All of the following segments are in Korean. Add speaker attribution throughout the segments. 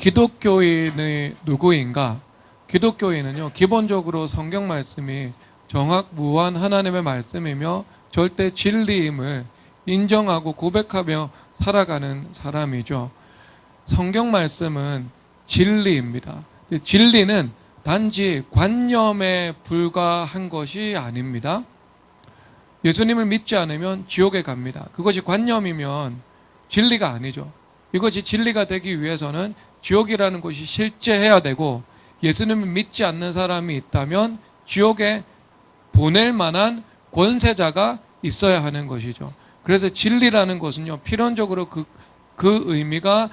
Speaker 1: 기독교인이 누구인가? 기독교인은요, 기본적으로 성경 말씀이 정확무한 하나님의 말씀이며 절대 진리임을 인정하고 고백하며 살아가는 사람이죠. 성경 말씀은 진리입니다. 진리는 단지 관념에 불과한 것이 아닙니다. 예수님을 믿지 않으면 지옥에 갑니다. 그것이 관념이면 진리가 아니죠. 이것이 진리가 되기 위해서는 지옥이라는 것이 실제해야 되고, 예수님을 믿지 않는 사람이 있다면 지옥에 보낼 만한 권세자가 있어야 하는 것이죠. 그래서 진리라는 것은요, 필연적으로 그 의미가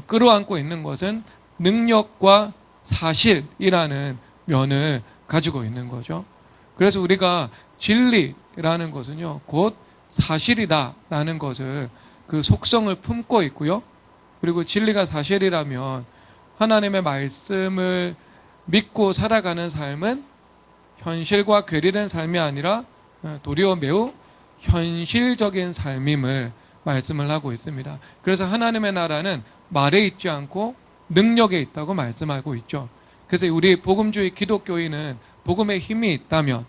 Speaker 1: 끌어안고 있는 것은 능력과 사실이라는 면을 가지고 있는 거죠. 그래서 우리가 진리라는 것은요, 곧 사실이다라는 것을, 그 속성을 품고 있고요. 그리고 진리가 사실이라면 하나님의 말씀을 믿고 살아가는 삶은 현실과 괴리된 삶이 아니라 도리어 매우 현실적인 삶임을 말씀을 하고 있습니다. 그래서 하나님의 나라는 말에 있지 않고 능력에 있다고 말씀하고 있죠. 그래서 우리 복음주의 기독교인은 복음의 힘이 있다면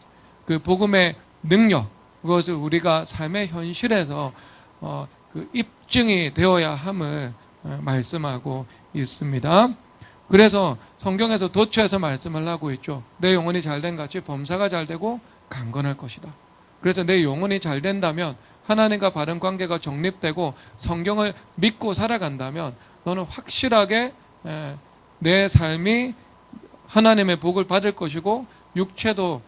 Speaker 1: 그 복음의 능력, 그것을 우리가 삶의 현실에서 그 입증이 되어야 함을 말씀하고 있습니다. 그래서 성경에서 도처에서 말씀을 하고 있죠. 내 영혼이 잘된 같이 범사가 잘되고 강건할 것이다. 그래서 내 영혼이 잘 된다면, 하나님과 바른 관계가 정립되고 성경을 믿고 살아간다면 너는 확실하게 내 삶이 하나님의 복을 받을 것이고 육체도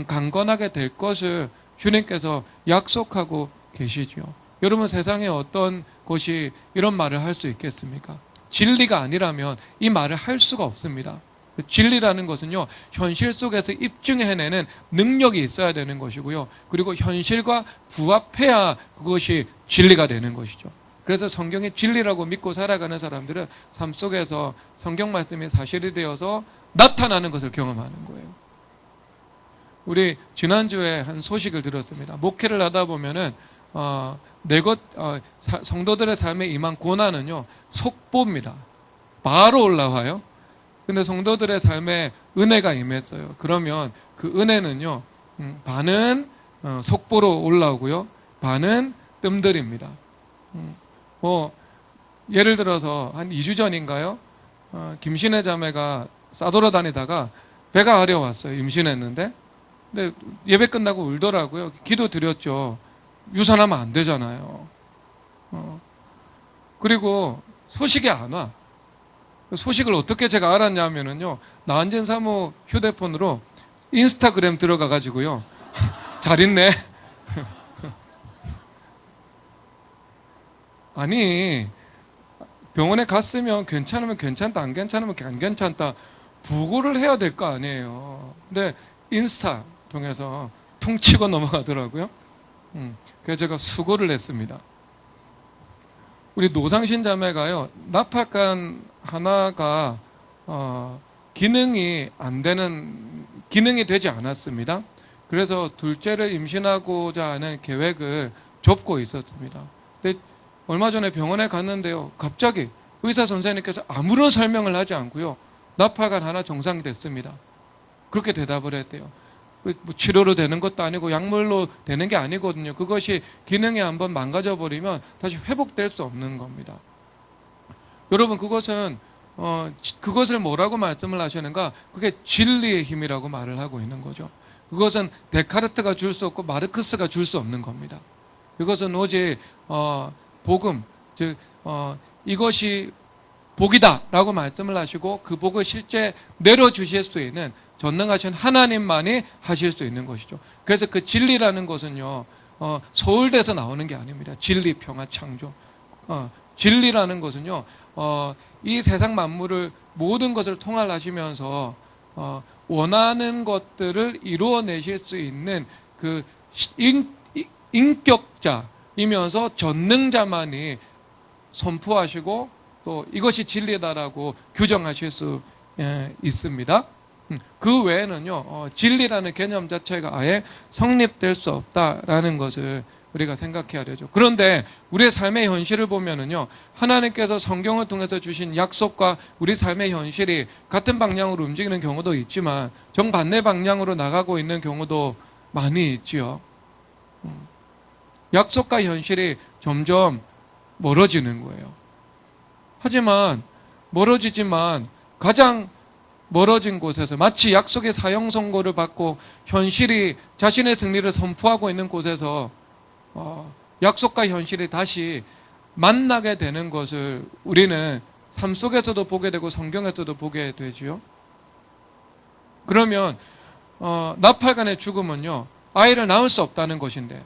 Speaker 1: 강건하게 될 것을 주님께서 약속하고 계시죠. 여러분, 세상에 어떤 것이 이런 말을 할 수 있겠습니까? 진리가 아니라면 이 말을 할 수가 없습니다. 진리라는 것은요, 현실 속에서 입증해내는 능력이 있어야 되는 것이고요. 그리고 현실과 부합해야 그것이 진리가 되는 것이죠. 그래서 성경이 진리라고 믿고 살아가는 사람들은 삶 속에서 성경 말씀이 사실이 되어서 나타나는 것을 경험하는 거예요. 우리 지난주에 한 소식을 들었습니다. 목회를 하다 보면은 성도들의 삶에 임한 고난은요, 속보입니다. 바로 올라와요. 근데 성도들의 삶에 은혜가 임했어요. 그러면 그 은혜는요, 반은 속보로 올라오고요, 반은 뜸들입니다. 예를 들어서 한 2주 전인가요? 김신혜 자매가 싸돌아다니다가 배가 아려왔어요. 임신했는데. 근데 예배 끝나고 울더라고요. 기도 드렸죠. 유산하면 안 되잖아요. 그리고 소식이 안 와. 소식을 어떻게 제가 알았냐면요, 나은진 사모 휴대폰으로 인스타그램 들어가 가지고요, 잘 있네. 아니, 병원에 갔으면 괜찮으면 괜찮다, 안 괜찮으면 안 괜찮다 보고를 해야 될 거 아니에요. 근데 인스타 통해서 퉁치고 넘어가더라고요. 그래서 제가 수고를 했습니다. 우리 노상신 자매가요, 나팔관 하나가 기능이 되지 않았습니다. 그래서 둘째를 임신하고자 하는 계획을 접고 있었습니다. 근데 얼마 전에 병원에 갔는데요, 갑자기 의사 선생님께서 아무런 설명을 하지 않고요, 나팔관 하나 정상됐습니다. 그렇게 대답을 했대요. 치료로 되는 것도 아니고 약물로 되는 게 아니거든요. 그것이 기능이 한번 망가져 버리면 다시 회복될 수 없는 겁니다. 여러분, 그것을 뭐라고 말씀을 하시는가? 그게 진리의 힘이라고 말을 하고 있는 거죠. 그것은 데카르트가 줄 수 없고 마르크스가 줄 수 없는 겁니다. 이것은 오직 복음, 즉 이것이 복이다라고 말씀을 하시고 그 복을 실제 내려주실 수 있는 전능하신 하나님만이 하실 수 있는 것이죠. 그래서 그 진리라는 것은요, 서울대에서 나오는 게 아닙니다. 진리, 평화, 창조. 진리라는 것은요, 이 세상 만물을, 모든 것을 통할하시면서 원하는 것들을 이루어내실 수 있는 그 인격자이면서 전능자만이 선포하시고 또 이것이 진리다라고 규정하실 수 있습니다. 그 외에는요, 진리라는 개념 자체가 아예 성립될 수 없다라는 것을 우리가 생각해야 되죠. 그런데 우리의 삶의 현실을 보면은요, 하나님께서 성경을 통해서 주신 약속과 우리 삶의 현실이 같은 방향으로 움직이는 경우도 있지만 정반대 방향으로 나가고 있는 경우도 많이 있지요. 약속과 현실이 점점 멀어지는 거예요. 하지만 멀어지지만 가장 멀어진 곳에서 마치 약속의 사형 선고를 받고 현실이 자신의 승리를 선포하고 있는 곳에서 약속과 현실이 다시 만나게 되는 것을 우리는 삶 속에서도 보게 되고 성경에서도 보게 되지요. 그러면 나팔관의 죽음은요, 아이를 낳을 수 없다는 것인데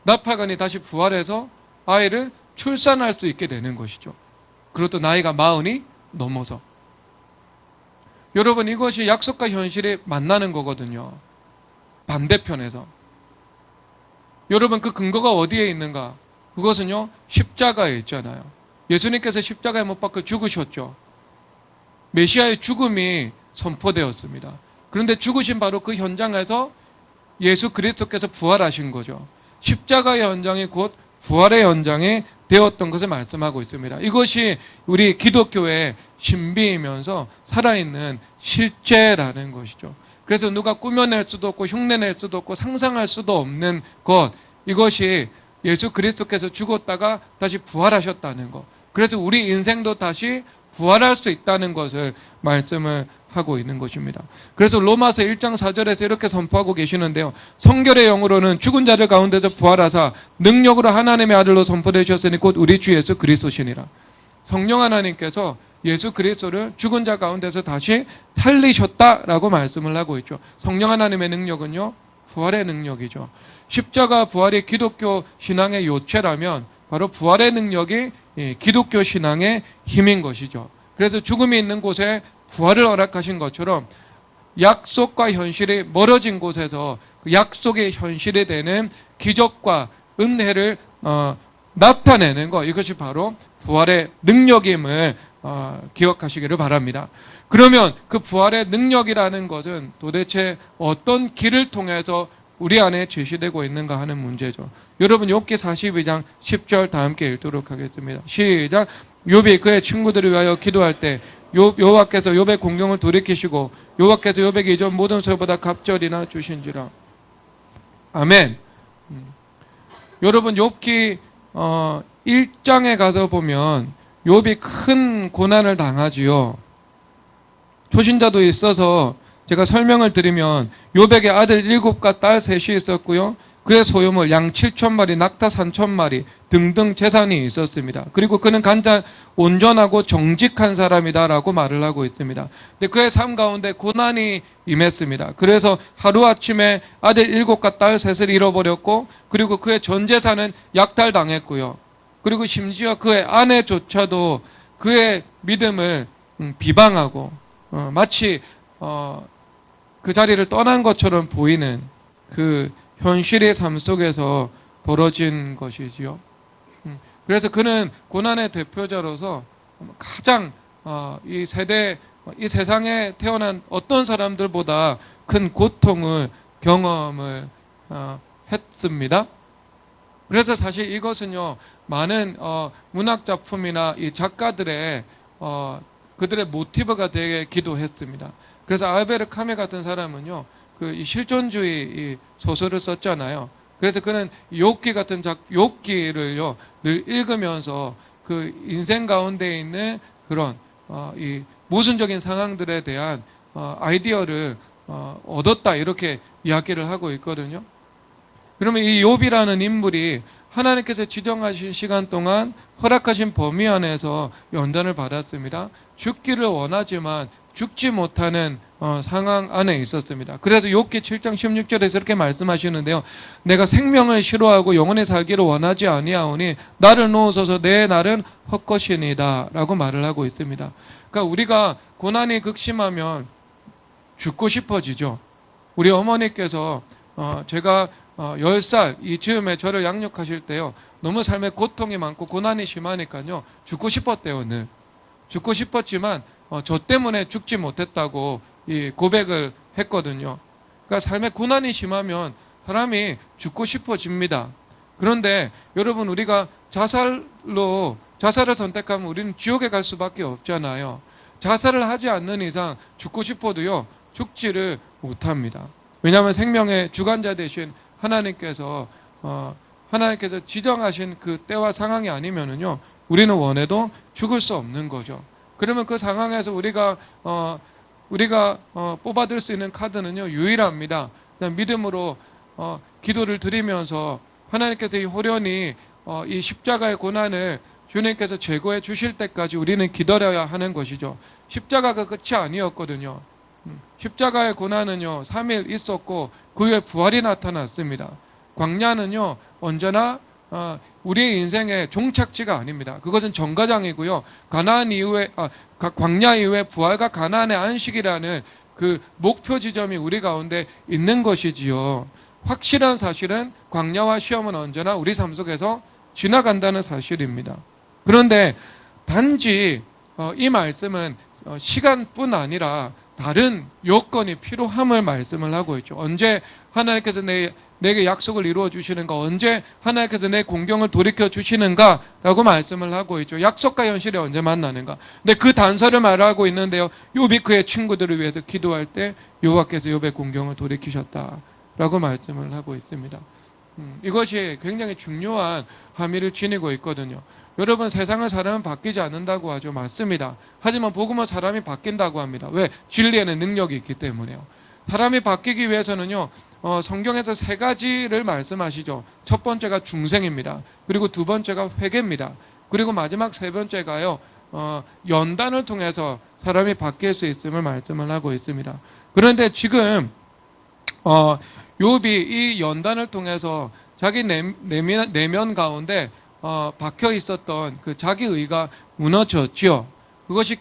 Speaker 1: 나팔관이 다시 부활해서 아이를 출산할 수 있게 되는 것이죠. 그것도 나이가 40이 넘어서. 여러분, 이것이 약속과 현실이 만나는 거거든요. 반대편에서. 여러분, 그 근거가 어디에 있는가? 그것은요, 십자가에 있잖아요. 예수님께서 십자가에 못 박혀 죽으셨죠. 메시아의 죽음이 선포되었습니다. 그런데 죽으신 바로 그 현장에서 예수 그리스도께서 부활하신 거죠. 십자가의 현장이 곧 부활의 현장이 되었던 것을 말씀하고 있습니다. 이것이 우리 기독교의 신비이면서 살아있는 실제라는 것이죠. 그래서 누가 꾸며낼 수도 없고 흉내낼 수도 없고 상상할 수도 없는 것, 이것이 예수 그리스도께서 죽었다가 다시 부활하셨다는 것, 그래서 우리 인생도 다시 부활할 수 있다는 것을 말씀을 하고 있는 것입니다. 그래서 로마서 1장 4절에서 이렇게 선포하고 계시는데요, 성결의 영으로는 죽은 자들 가운데서 부활하사 능력으로 하나님의 아들로 선포되셨으니 곧 우리 주 예수 그리스도시니라. 성령 하나님께서 예수 그리스도를 죽은 자 가운데서 다시 살리셨다라고 말씀을 하고 있죠. 성령 하나님의 능력은요, 부활의 능력이죠. 십자가 부활이 기독교 신앙의 요체라면 바로 부활의 능력이 기독교 신앙의 힘인 것이죠. 그래서 죽음이 있는 곳에 부활을 허락하신 것처럼 약속과 현실이 멀어진 곳에서 약속의 현실이 되는 기적과 은혜를 나타내는 것, 이것이 바로 부활의 능력임을 기억하시기를 바랍니다. 그러면 그 부활의 능력이라는 것은 도대체 어떤 길을 통해서 우리 안에 제시되고 있는가 하는 문제죠. 여러분, 욥기 42장 10절 다 함께 읽도록 하겠습니다. 시작. 욥이 그의 친구들을 위하여 기도할 때 여호와께서 욥의 공경을 돌이키시고 여호와께서 욥에게 이전 모든 소보다 갑절이나 주신지라. 아멘. 여러분, 욥기 1장에 가서 보면 욥이 큰 고난을 당하지요. 초신자도 있어서 제가 설명을 드리면 욥에게 아들 7과 딸 3이 있었고요. 그의 소유물 양 7,000마리, 낙타 3,000마리 등등 재산이 있었습니다. 그리고 그는 온전하고 정직한 사람이다라고 말을 하고 있습니다. 근데 그의 삶 가운데 고난이 임했습니다. 그래서 하루아침에 아들 7과 딸 3을 잃어버렸고, 그리고 그의 전 재산은 약탈당했고요. 그리고 심지어 그의 아내조차도 그의 믿음을 비방하고 마치 그 자리를 떠난 것처럼 보이는 그 현실의 삶 속에서 벌어진 것이지요. 그래서 그는 고난의 대표자로서 가장 이 세상에 태어난 어떤 사람들보다 큰 고통을 경험을 했습니다. 그래서 사실 이것은요, 많은 문학 작품이나 이 작가들의 그들의 모티브가 되기도 했습니다. 그래서 알베르 카메 같은 사람은요, 그 실존주의 이 소설을 썼잖아요. 그래서 그는 욥기 같은 욥기를요 늘 읽으면서 그 인생 가운데 있는 그런 이 모순적인 상황들에 대한 아이디어를 얻었다, 이렇게 이야기를 하고 있거든요. 그러면 이 욥이라는 인물이 하나님께서 지정하신 시간 동안 허락하신 범위 안에서 연단을 받았습니다. 죽기를 원하지만 죽지 못하는 상황 안에 있었습니다. 그래서 욥기 7장 16절에서 이렇게 말씀하시는데요, 내가 생명을 싫어하고 영원히 살기를 원하지 아니하오니 나를 놓으소서, 내 날은 헛것이니이다 라고 말을 하고 있습니다. 그러니까 우리가 고난이 극심하면 죽고 싶어지죠. 우리 어머니께서 제가 10살 이 즈음에 저를 양육하실 때요, 너무 삶에 고통이 많고 고난이 심하니까요 죽고 싶었대요. 늘 죽고 싶었지만 저 때문에 죽지 못했다고 이 고백을 했거든요. 그러니까 삶에 고난이 심하면 사람이 죽고 싶어집니다. 그런데 여러분, 우리가 자살을 선택하면 우리는 지옥에 갈 수밖에 없잖아요. 자살을 하지 않는 이상 죽고 싶어도요, 죽지를 못합니다. 왜냐하면 생명의 주관자 되신 하나님께서 지정하신 그 때와 상황이 아니면은요, 우리는 원해도 죽을 수 없는 거죠. 그러면 그 상황에서 우리가 뽑아들 수 있는 카드는요, 유일합니다. 믿음으로 기도를 드리면서 하나님께서 이 호련히 이 십자가의 고난을 주님께서 제거해 주실 때까지 우리는 기다려야 하는 것이죠. 십자가가 끝이 아니었거든요. 십자가의 고난은요, 3일 있었고 그 후에 부활이 나타났습니다. 광야는요, 언제나 우리의 인생의 종착지가 아닙니다. 그것은 정거장이고요. 광야 이후에 부활과 가나안의 안식이라는 그 목표 지점이 우리 가운데 있는 것이지요. 확실한 사실은 광야와 시험은 언제나 우리 삶 속에서 지나간다는 사실입니다. 그런데 단지 이 말씀은 시간뿐 아니라 다른 요건이 필요함을 말씀을 하고 있죠. 언제 하나님께서 내게 약속을 이루어 주시는가, 언제 하나님께서 내 공경을 돌이켜 주시는가 라고 말씀을 하고 있죠. 약속과 현실이 언제 만나는가. 근데 그 단서를 말하고 있는데요, 욥이 그의 친구들을 위해서 기도할 때 여호와께서 욥의 공경을 돌이키셨다 라고 말씀을 하고 있습니다. 이것이 굉장히 중요한 함의를 지니고 있거든요. 여러분, 세상은 사람은 바뀌지 않는다고 하죠. 맞습니다. 하지만 복음은 사람이 바뀐다고 합니다. 왜? 진리에는 능력이 있기 때문에요. 사람이 바뀌기 위해서는요, 성경에서 3가지를 말씀하시죠. 첫 번째가 중생입니다. 그리고 두 번째가 회개입니다. 그리고 마지막 3번째가요, 연단을 통해서 사람이 바뀔 수 있음을 말씀을 하고 있습니다. 그런데 지금 욥이 이 연단을 통해서 자기 내면 가운데 박혀 있었던 그 자기의가 무너졌지요. 그것이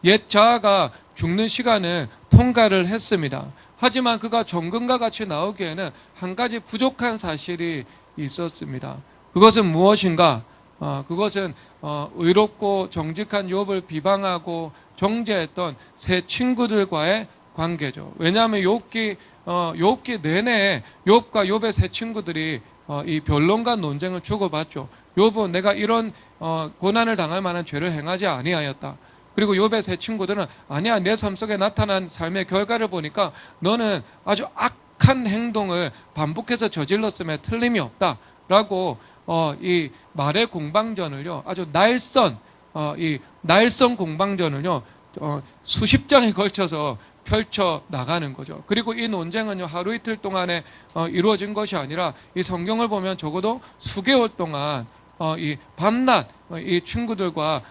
Speaker 1: 옛 자아가 죽는 시간을 통과를 했습니다. 하지만 그가 정금과 같이 나오기에는 한 가지 부족한 사실이 있었습니다. 그것은 무엇인가? 그것은 의롭고 정직한 욥을 비방하고 정죄했던 세 친구들과의 관계죠. 왜냐하면 욥기 내내 욥과 욥의 세 친구들이 이 변론과 논쟁을 주고받죠. 욥은 내가 이런 고난을 당할 만한 죄를 행하지 아니하였다. 그리고 욥의 세 친구들은 아니야, 내 삶 속에 나타난 삶의 결과를 보니까 너는 아주 악한 행동을 반복해서 저질렀음에 틀림이 없다라고 이 말의 공방전을요, 아주 날선 공방전을요, 수십 장에 걸쳐서 펼쳐 나가는 거죠. 그리고 이 논쟁은요, 하루 이틀 동안에 이루어진 것이 아니라 이 성경을 보면 적어도 수개월 동안 이 밤낮 이 친구들과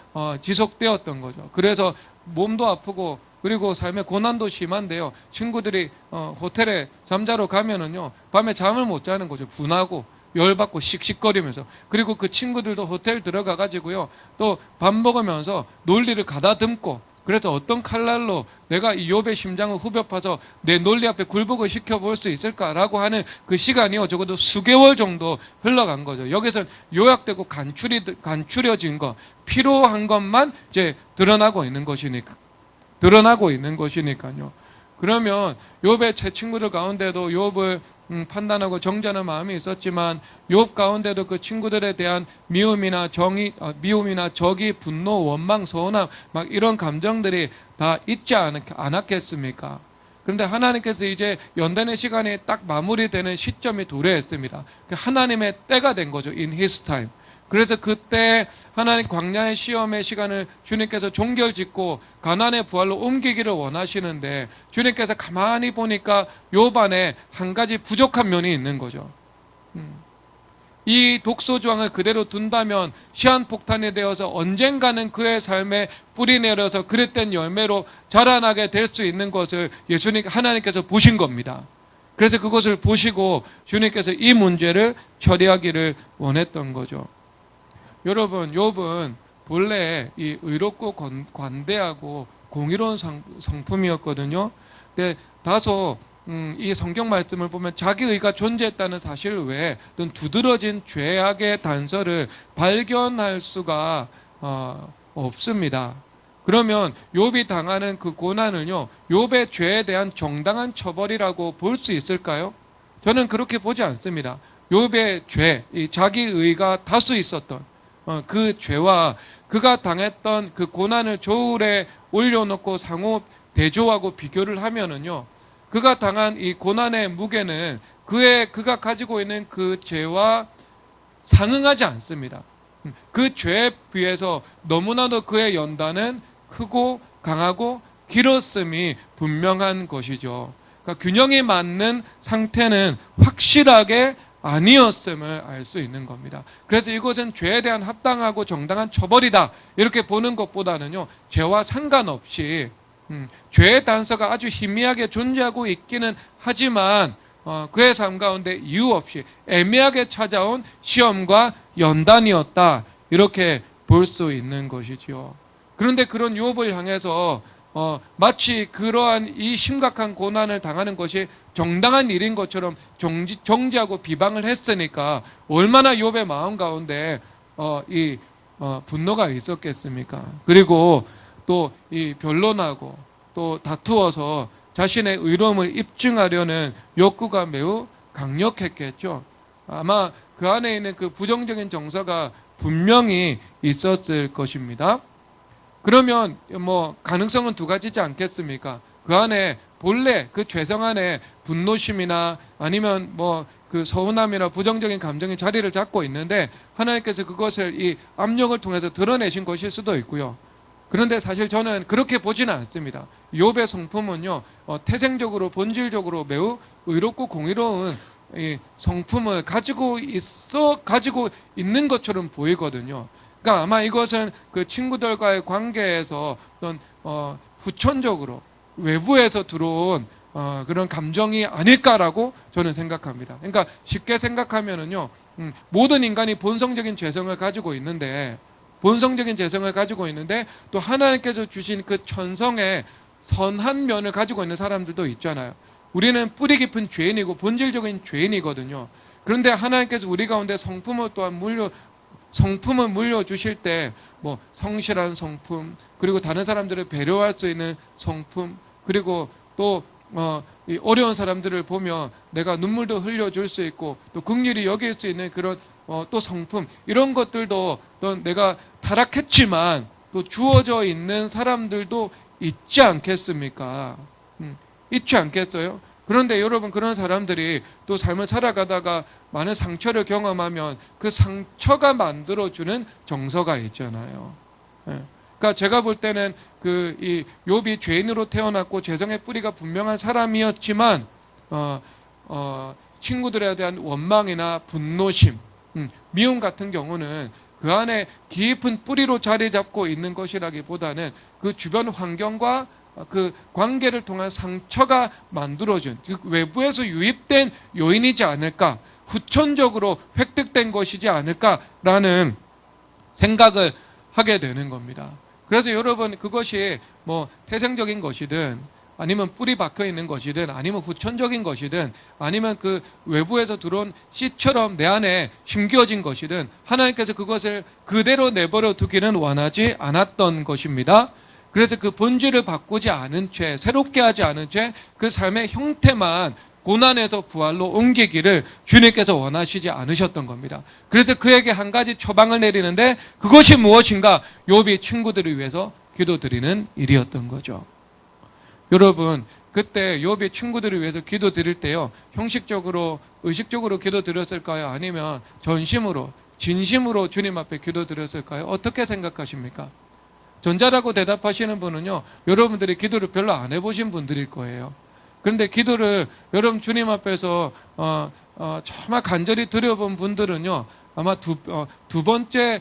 Speaker 1: 지속되었던 거죠. 그래서 몸도 아프고 그리고 삶의 고난도 심한데요, 친구들이 호텔에 잠자러 가면은요, 밤에 잠을 못 자는 거죠. 분하고 열받고 씩씩거리면서. 그리고 그 친구들도 호텔 들어가 가지고요, 또 밥 먹으면서 논리를 가다듬고, 그래서 어떤 칼날로 내가 이 욥의 심장을 후벼 파서 내 논리 앞에 굴복을 시켜볼 수 있을까라고 하는 그 시간이요, 적어도 수개월 정도 흘러간 거죠. 여기서 요약되고 간추려진 거, 필요한 것만 이제 드러나고 있는 것이니까요. 그러면 욥의 제 친구들 가운데도 욥을 판단하고 정죄하는 마음이 있었지만, 욥 가운데도 그 친구들에 대한 미움이나 적이, 분노, 원망, 서운함, 막 이런 감정들이 다 있지 않았겠습니까? 그런데 하나님께서 이제 연단의 시간이 딱 마무리되는 시점이 도래했습니다. 하나님의 때가 된 거죠. In His time. 그래서 그때 하나님 광야의 시험의 시간을 주님께서 종결짓고 가나안의 부활로 옮기기를 원하시는데, 주님께서 가만히 보니까 욥 안에 한 가지 부족한 면이 있는 거죠. 이 독소조항을 그대로 둔다면 시한폭탄이 되어서 언젠가는 그의 삶에 뿌리 내려서 그릇된 열매로 자라나게 될 수 있는 것을 하나님께서 보신 겁니다. 그래서 그것을 보시고 주님께서 이 문제를 처리하기를 원했던 거죠. 여러분, 욥은 본래 이 의롭고 관대하고 공의로운 성품이었거든요. 근데 다소 이 성경 말씀을 보면 자기의가 존재했다는 사실 외에 어떤 두드러진 죄악의 단서를 발견할 수가 없습니다. 그러면 욥이 당하는 그 고난을요, 욥의 죄에 대한 정당한 처벌이라고 볼 수 있을까요? 저는 그렇게 보지 않습니다. 욥의 죄, 이 자기 의가 다수 있었던 그 죄와 그가 당했던 그 고난을 저울에 올려놓고 상호 대조하고 비교를 하면은요, 그가 당한 이 고난의 무게는 그가 가지고 있는 그 죄와 상응하지 않습니다. 그 죄에 비해서 너무나도 그의 연단은 크고 강하고 길었음이 분명한 것이죠. 그러니까 균형이 맞는 상태는 확실하게 아니었음을 알 수 있는 겁니다. 그래서 이것은 죄에 대한 합당하고 정당한 처벌이다 이렇게 보는 것보다는요, 죄와 상관없이 죄의 단서가 아주 희미하게 존재하고 있기는 하지만 그의 삶 가운데 이유 없이 애매하게 찾아온 시험과 연단이었다 이렇게 볼 수 있는 것이지요. 그런데 그런 욥을 향해서 마치 그러한 이 심각한 고난을 당하는 것이 정당한 일인 것처럼 정죄하고 비방을 했으니까 얼마나 욥의 마음 가운데 분노가 있었겠습니까? 그리고 또 이 변론하고 또 다투어서 자신의 의로움을 입증하려는 욕구가 매우 강력했겠죠. 아마 그 안에 있는 그 부정적인 정서가 분명히 있었을 것입니다. 그러면 뭐 가능성은 두 가지지 않겠습니까? 그 안에 본래 그 죄성 안에 분노심이나 아니면 뭐 그 서운함이나 부정적인 감정이 자리를 잡고 있는데 하나님께서 그것을 이 압력을 통해서 드러내신 것일 수도 있고요. 그런데 사실 저는 그렇게 보지는 않습니다. 욥의 성품은요, 태생적으로 본질적으로 매우 의롭고 공의로운 이 성품을 가지고 있는 것처럼 보이거든요. 그러니까 아마 이것은 그 친구들과의 관계에서 어떤 후천적으로 외부에서 들어온 그런 감정이 아닐까라고 저는 생각합니다. 그러니까 쉽게 생각하면은요, 모든 인간이 본성적인 죄성을 가지고 있는데 또 하나님께서 주신 그 천성의 선한 면을 가지고 있는 사람들도 있잖아요. 우리는 뿌리 깊은 죄인이고 본질적인 죄인이거든요. 그런데 하나님께서 우리 가운데 성품을 물려주실 때 뭐 성실한 성품, 그리고 다른 사람들을 배려할 수 있는 성품, 그리고 또 이 어려운 사람들을 보며 내가 눈물도 흘려줄 수 있고 또 긍휼히 여길 수 있는 그런 또 성품, 이런 것들도 또 내가 타락했지만 또 주어져 있는 사람들도 있지 않겠습니까? 있지 않겠어요? 그런데 여러분, 그런 사람들이 또 삶을 살아가다가 많은 상처를 경험하면 그 상처가 만들어주는 정서가 있잖아요. 그러니까 제가 볼 때는 이 욥이 죄인으로 태어났고 죄성의 뿌리가 분명한 사람이었지만 친구들에 대한 원망이나 분노심, 미움 같은 경우는 그 안에 깊은 뿌리로 자리 잡고 있는 것이라기보다는 그 주변 환경과 그 관계를 통한 상처가 만들어준 외부에서 유입된 요인이지 않을까, 후천적으로 획득된 것이지 않을까라는 생각을 하게 되는 겁니다. 그래서 여러분, 그것이 뭐 태생적인 것이든 아니면 뿌리 박혀 있는 것이든 아니면 후천적인 것이든 아니면 그 외부에서 들어온 씨처럼 내 안에 심겨진 것이든 하나님께서 그것을 그대로 내버려 두기는 원하지 않았던 것입니다. 그래서 그 본질을 바꾸지 않은 채, 새롭게 하지 않은 채 그 삶의 형태만 고난에서 부활로 옮기기를 주님께서 원하시지 않으셨던 겁니다. 그래서 그에게 한 가지 처방을 내리는데 그것이 무엇인가? 욥이 친구들을 위해서 기도드리는 일이었던 거죠. 여러분, 그때 욥이 친구들을 위해서 기도드릴 때요, 형식적으로 의식적으로 기도드렸을까요? 아니면 전심으로 진심으로 주님 앞에 기도드렸을까요? 어떻게 생각하십니까? 전자라고 대답하시는 분은요, 여러분들이 기도를 별로 안 해보신 분들일 거예요. 그런데 기도를 여러분 주님 앞에서 정말 간절히 드려본 분들은요, 아마 두 번째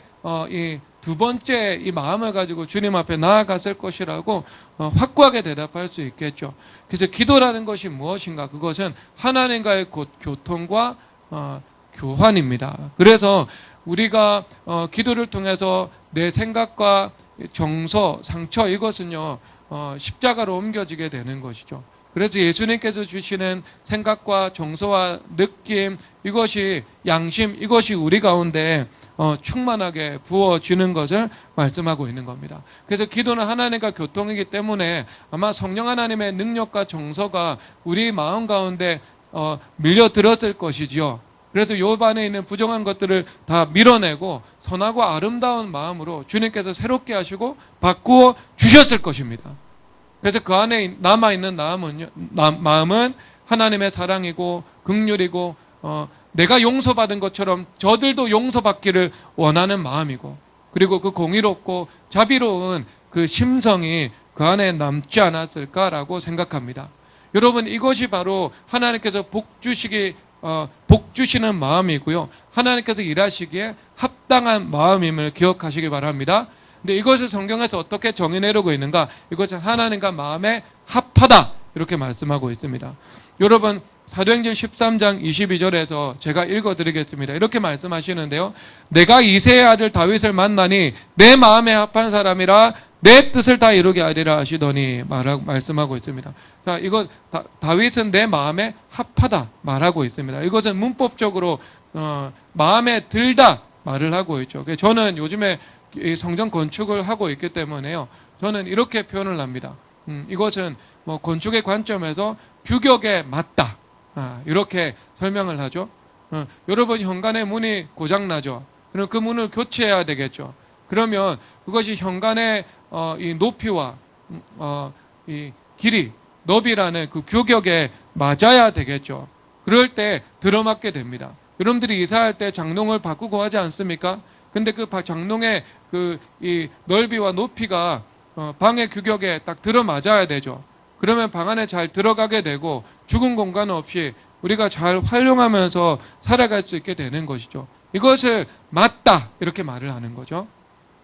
Speaker 1: 이 마음을 가지고 주님 앞에 나아갔을 것이라고 확고하게 대답할 수 있겠죠. 그래서 기도라는 것이 무엇인가? 그것은 하나님과의 교통과 교환입니다. 그래서 우리가 기도를 통해서 내 생각과 정서, 상처, 이것은요 십자가로 옮겨지게 되는 것이죠. 그래서 예수님께서 주시는 생각과 정서와 느낌, 이것이 양심, 이것이 우리 가운데 충만하게 부어지는 것을 말씀하고 있는 겁니다. 그래서 기도는 하나님과 교통이기 때문에 아마 성령 하나님의 능력과 정서가 우리 마음 가운데 밀려들었을 것이지요. 그래서 욥 안에 있는 부정한 것들을 다 밀어내고 선하고 아름다운 마음으로 주님께서 새롭게 하시고 바꾸어 주셨을 것입니다. 그래서 그 안에 남아있는 마음은 하나님의 사랑이고 긍휼이고 내가 용서받은 것처럼 저들도 용서받기를 원하는 마음이고, 그리고 그 공의롭고 자비로운 그 심성이 그 안에 남지 않았을까라고 생각합니다. 여러분, 이것이 바로 하나님께서 복 주시는 마음이고요, 하나님께서 일하시기에 합당한 마음임을 기억하시기 바랍니다. 근데 이것을 성경에서 어떻게 정의내려고 있는가? 이것은 하나님과 마음에 합하다, 이렇게 말씀하고 있습니다. 여러분, 사도행전 13장 22절에서 제가 읽어드리겠습니다. 이렇게 말씀하시는데요, 내가 이새의 아들 다윗을 만나니 내 마음에 합한 사람이라 내 뜻을 다 이루게 하리라 하시더니 말씀하고 있습니다. 자, 이거 다윗은 내 마음에 합하다 말하고 있습니다. 이것은 문법적으로 마음에 들다 말을 하고 있죠. 저는 요즘에 성전 건축을 하고 있기 때문에요, 저는 이렇게 표현을 합니다. 이것은 뭐 건축의 관점에서 규격에 맞다, 이렇게 설명을 하죠. 여러분, 현관의 문이 고장나죠. 그럼 그 문을 교체해야 되겠죠. 그러면 그것이 현관의 이 높이와 이 길이, 너비라는 그 규격에 맞아야 되겠죠. 그럴 때 들어맞게 됩니다. 여러분들이 이사할 때 장롱을 바꾸고 하지 않습니까? 근데 그 장롱의 이 넓이와 높이가 방의 규격에 딱 들어맞아야 되죠. 그러면 방 안에 잘 들어가게 되고 죽은 공간 없이 우리가 잘 활용하면서 살아갈 수 있게 되는 것이죠. 이것을 맞다, 이렇게 말을 하는 거죠.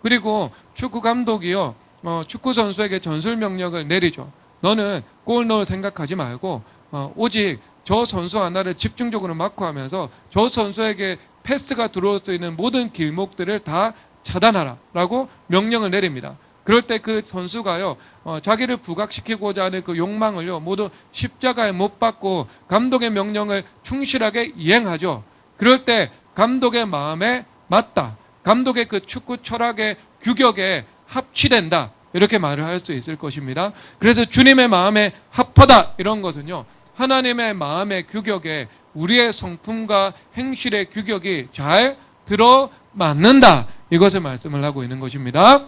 Speaker 1: 그리고 축구 감독이요, 축구 선수에게 전술 명령을 내리죠. 너는 골 넣을 생각하지 말고 오직 저 선수 하나를 집중적으로 마크하면서 저 선수에게 패스가 들어올 수 있는 모든 길목들을 다 차단하라 라고 명령을 내립니다. 그럴 때 그 선수가요, 자기를 부각시키고자 하는 그 욕망을요 모두 십자가에 못 박고 감독의 명령을 충실하게 이행하죠. 그럴 때 감독의 마음에 맞다, 감독의 그 축구 철학의 규격에 합치된다, 이렇게 말을 할 수 있을 것입니다. 그래서 주님의 마음에 합하다, 이런 것은요, 하나님의 마음의 규격에 우리의 성품과 행실의 규격이 잘 들어맞는다, 이것을 말씀을 하고 있는 것입니다.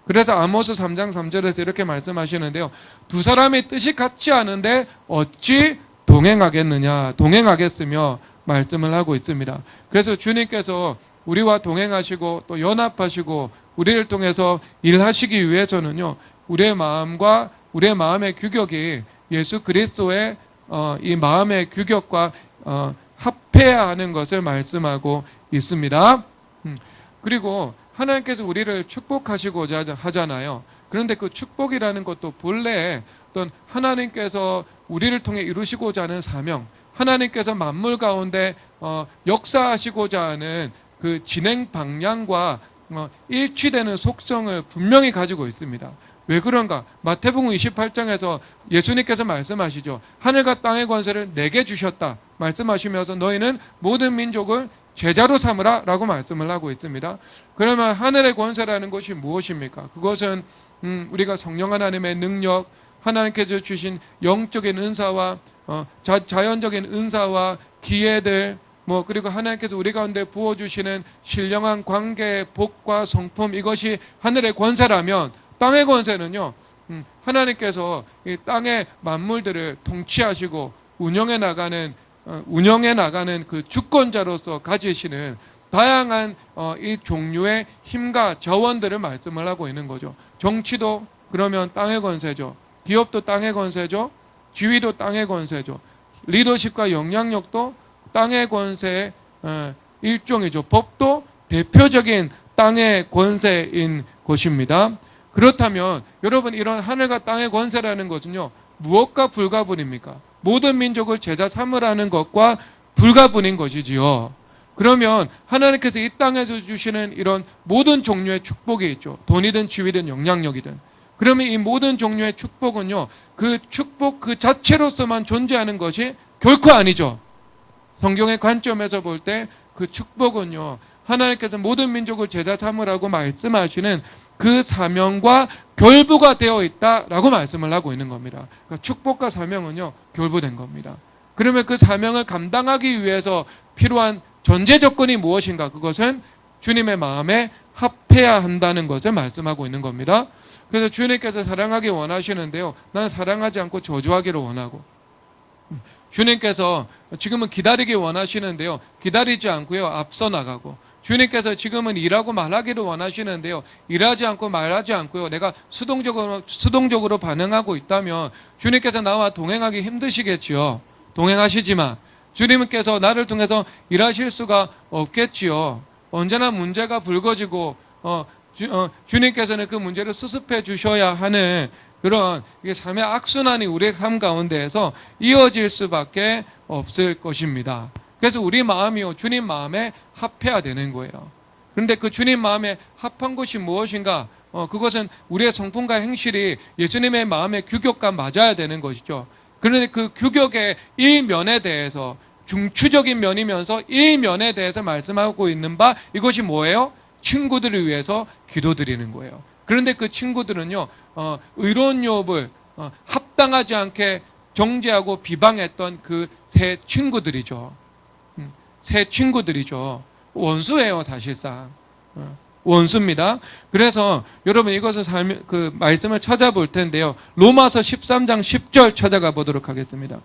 Speaker 1: 그래서 아모스 3장 3절에서 이렇게 말씀하시는데요, 두 사람의 뜻이 같지 않은데 어찌 동행하겠으며 말씀을 하고 있습니다. 그래서 주님께서 우리와 동행하시고 또 연합하시고 우리를 통해서 일하시기 위해서는요, 우리의 마음과 우리의 마음의 규격이 예수 그리스도의 이 마음의 규격과 합해야 하는 것을 말씀하고 있습니다. 그리고 하나님께서 우리를 축복하시고자 하잖아요. 그런데 그 축복이라는 것도 본래 어떤 하나님께서 우리를 통해 이루시고자 하는 사명, 하나님께서 만물 가운데 역사하시고자 하는 그 진행 방향과 일치되는 속성을 분명히 가지고 있습니다. 왜 그런가? 마태복음 28장에서 예수님께서 말씀하시죠. 하늘과 땅의 권세를 내게 주셨다 말씀하시면서 너희는 모든 민족을 제자로 삼으라 라고 말씀을 하고 있습니다. 그러면 하늘의 권세라는 것이 무엇입니까? 그것은 우리가 성령 하나님의 능력, 하나님께서 주신 영적인 은사와 자연적인 은사와 기회들, 그리고 하나님께서 우리 가운데 부어주시는 신령한 관계, 복과 성품, 이것이 하늘의 권세라면 땅의 권세는요, 하나님께서 이 땅의 만물들을 통치하시고 운영해 나가는 그 주권자로서 가지시는 다양한 이 종류의 힘과 자원들을 말씀을 하고 있는 거죠. 정치도 그러면 땅의 권세죠. 기업도 땅의 권세죠. 지위도 땅의 권세죠. 리더십과 영향력도 땅의 권세의 일종이죠. 법도 대표적인 땅의 권세인 것입니다. 그렇다면 여러분, 이런 하늘과 땅의 권세라는 것은요, 무엇과 불가분입니까? 모든 민족을 제자 삼으라는 것과 불가분인 것이지요. 그러면 하나님께서 이 땅에서 주시는 이런 모든 종류의 축복이 있죠. 돈이든 지위든 영향력이든. 그러면 이 모든 종류의 축복은요, 그 축복 그 자체로서만 존재하는 것이 결코 아니죠. 성경의 관점에서 볼 때 그 축복은요, 하나님께서 모든 민족을 제자 삼으라고 말씀하시는 그 사명과 결부가 되어 있다라고 말씀을 하고 있는 겁니다. 그러니까 축복과 사명은요, 결부된 겁니다. 그러면 그 사명을 감당하기 위해서 필요한 전제 조건이 무엇인가? 그것은 주님의 마음에 합해야 한다는 것을 말씀하고 있는 겁니다. 그래서 주님께서 사랑하기 원하시는데요, 나는 사랑하지 않고 저주하기를 원하고, 주님께서 지금은 기다리기 원하시는데요, 기다리지 않고요 앞서 나가고, 주님께서 지금은 일하고 말하기를 원하시는데요, 일하지 않고 말하지 않고요 내가 수동적으로 반응하고 있다면 주님께서 나와 동행하기 힘드시겠지요. 동행하시지만 주님께서 나를 통해서 일하실 수가 없겠지요. 언제나 문제가 불거지고 주님께서는 그 문제를 수습해 주셔야 하는 그런 삶의 악순환이 우리의 삶 가운데에서 이어질 수밖에 없을 것입니다. 그래서 우리 마음이요 주님 마음에 합해야 되는 거예요. 그런데 그 주님 마음에 합한 것이 무엇인가? 그것은 우리의 성품과 행실이 예수님의 마음의 규격과 맞아야 되는 것이죠. 그런데 그 규격의 일면에 대해서, 중추적인 면이면서 일면에 대해서 말씀하고 있는 바, 이것이 뭐예요? 친구들을 위해서 기도드리는 거예요. 그런데 그 친구들은요 의로운 욥을 합당하지 않게 정죄하고 비방했던 그 세 친구들이죠. 세 친구들이죠. 원수예요, 사실상. 원수입니다. 그래서 여러분 이것을 그 말씀을 찾아볼 텐데요, 로마서 13장 10절 찾아가 보도록 하겠습니다.